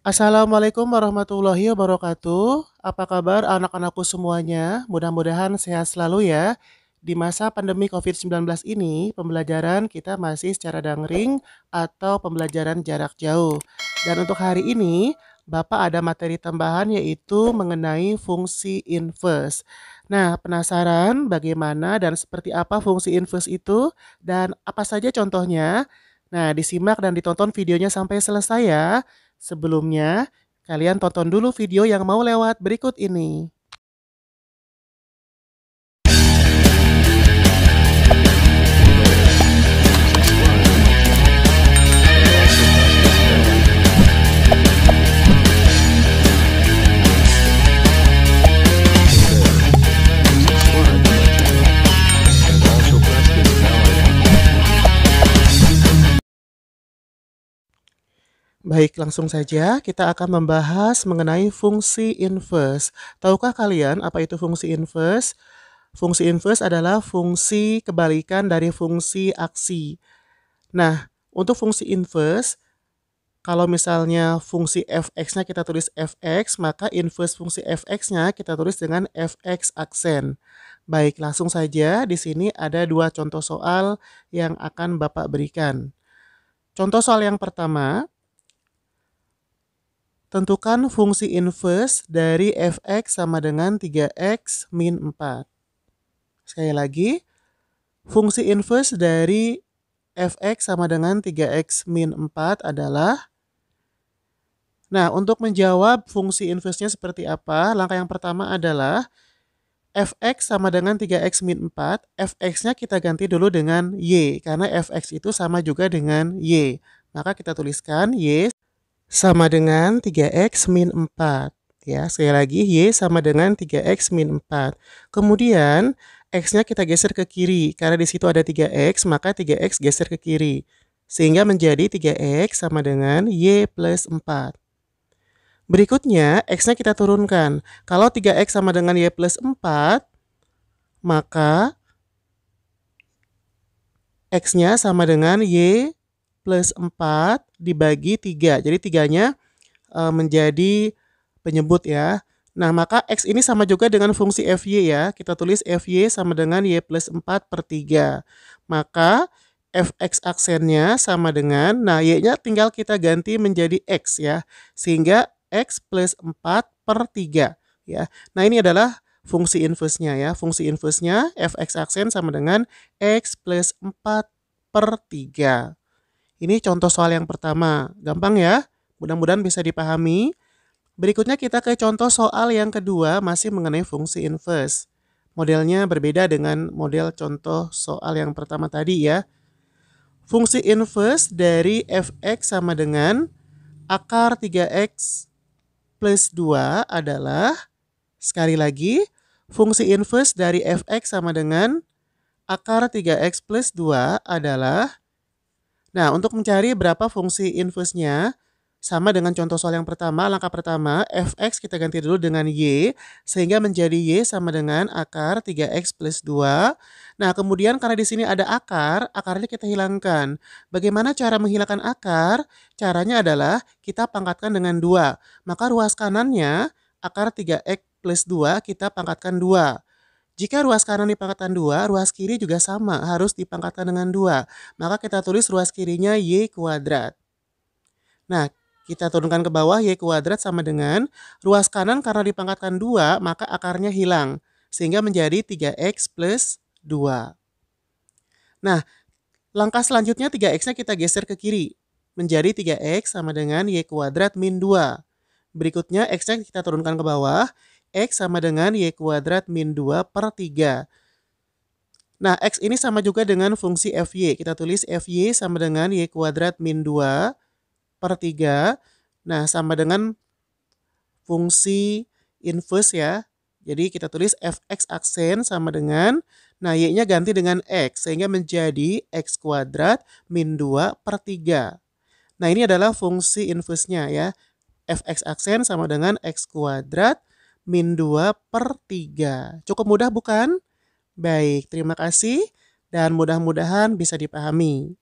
Assalamualaikum warahmatullahi wabarakatuh. Apa kabar anak-anakku semuanya? Mudah-mudahan sehat selalu ya. Di masa pandemi COVID-19 ini, pembelajaran kita masih secara daring atau pembelajaran jarak jauh. Dan untuk hari ini, Bapak ada materi tambahan yaitu mengenai fungsi inverse. Nah, penasaran bagaimana dan seperti apa fungsi inverse itu dan apa saja contohnya? Nah, disimak dan ditonton videonya sampai selesai ya. Sebelumnya, kalian tonton dulu video yang mau lewat berikut ini. Baik, langsung saja kita akan membahas mengenai fungsi inverse. Tahukah kalian apa itu fungsi inverse? Fungsi inverse adalah fungsi kebalikan dari fungsi aksi. Nah, untuk fungsi inverse, kalau misalnya fungsi fx-nya kita tulis fx, maka inverse fungsi fx-nya kita tulis dengan fx aksen. Baik, langsung saja di sini ada dua contoh soal yang akan Bapak berikan. Contoh soal yang pertama, tentukan fungsi inverse dari fx sama dengan 3x min 4. Sekali lagi, fungsi inverse dari fx sama dengan 3x min 4 adalah... Nah, untuk menjawab fungsi inverse-nya seperti apa, langkah yang pertama adalah fx sama dengan 3x min 4, fx-nya kita ganti dulu dengan y, karena fx itu sama juga dengan y. Maka kita tuliskan y sama dengan 3x min 4. Ya, sekali lagi y sama dengan 3x min 4. Kemudian x-nya kita geser ke kiri. Karena di situ ada 3x, maka 3x geser ke kiri. Sehingga menjadi 3x sama dengan y plus 4. Berikutnya, x-nya kita turunkan. Kalau 3x sama dengan y plus 4, maka x-nya sama dengan y plus 4 dibagi 3. Jadi 3-nya menjadi penyebut ya. Nah, maka x ini sama juga dengan fungsi fy ya. Kita tulis fy sama dengan y plus 4 per 3. Maka fx aksennya sama dengan, nah y-nya tinggal kita ganti menjadi x ya. Sehingga x plus 4 per 3 ya. Nah, ini adalah fungsi inverse-nya ya. Fungsi inverse-nya fx aksen sama dengan x plus 4 per 3. Ini contoh soal yang pertama. Gampang ya? Mudah-mudahan bisa dipahami. Berikutnya kita ke contoh soal yang kedua, masih mengenai fungsi inverse. Modelnya berbeda dengan model contoh soal yang pertama tadi ya. Fungsi inverse dari fx sama dengan akar 3x plus 2 adalah, sekali lagi, fungsi inverse dari fx sama dengan akar 3x plus 2 adalah, nah untuk mencari berapa fungsi inverse-nya, sama dengan contoh soal yang pertama, langkah pertama, fx kita ganti dulu dengan y, sehingga menjadi y sama dengan akar 3x plus 2. Nah, kemudian karena di sini ada akar, akarnya kita hilangkan. Bagaimana cara menghilangkan akar? Caranya adalah kita pangkatkan dengan 2. Maka ruas kanannya, akar 3x plus 2, kita pangkatkan 2. Jika ruas kanan dipangkatkan 2, ruas kiri juga sama, harus dipangkatkan dengan 2. Maka kita tulis ruas kirinya y kuadrat. Nah, kita turunkan ke bawah, y kuadrat sama dengan ruas kanan karena dipangkatkan 2, maka akarnya hilang. Sehingga menjadi 3x plus 2. Nah, langkah selanjutnya 3x-nya kita geser ke kiri. Menjadi 3x sama dengan y kuadrat min 2. Berikutnya x-nya kita turunkan ke bawah. X sama dengan y kuadrat min 2 per 3. Nah, x ini sama juga dengan fungsi fy. Kita tulis fy sama dengan y kuadrat min 2 per 3. Nah, sama dengan fungsi inverse ya. Jadi kita tulis fx aksen sama dengan, nah y-nya ganti dengan x. Sehingga menjadi x kuadrat min 2 per 3. Nah, ini adalah fungsi inverse-nya ya. Fx aksen sama dengan x kuadrat min 2 per 3. Cukup mudah bukan? Baik, terima kasih. Dan mudah-mudahan bisa dipahami.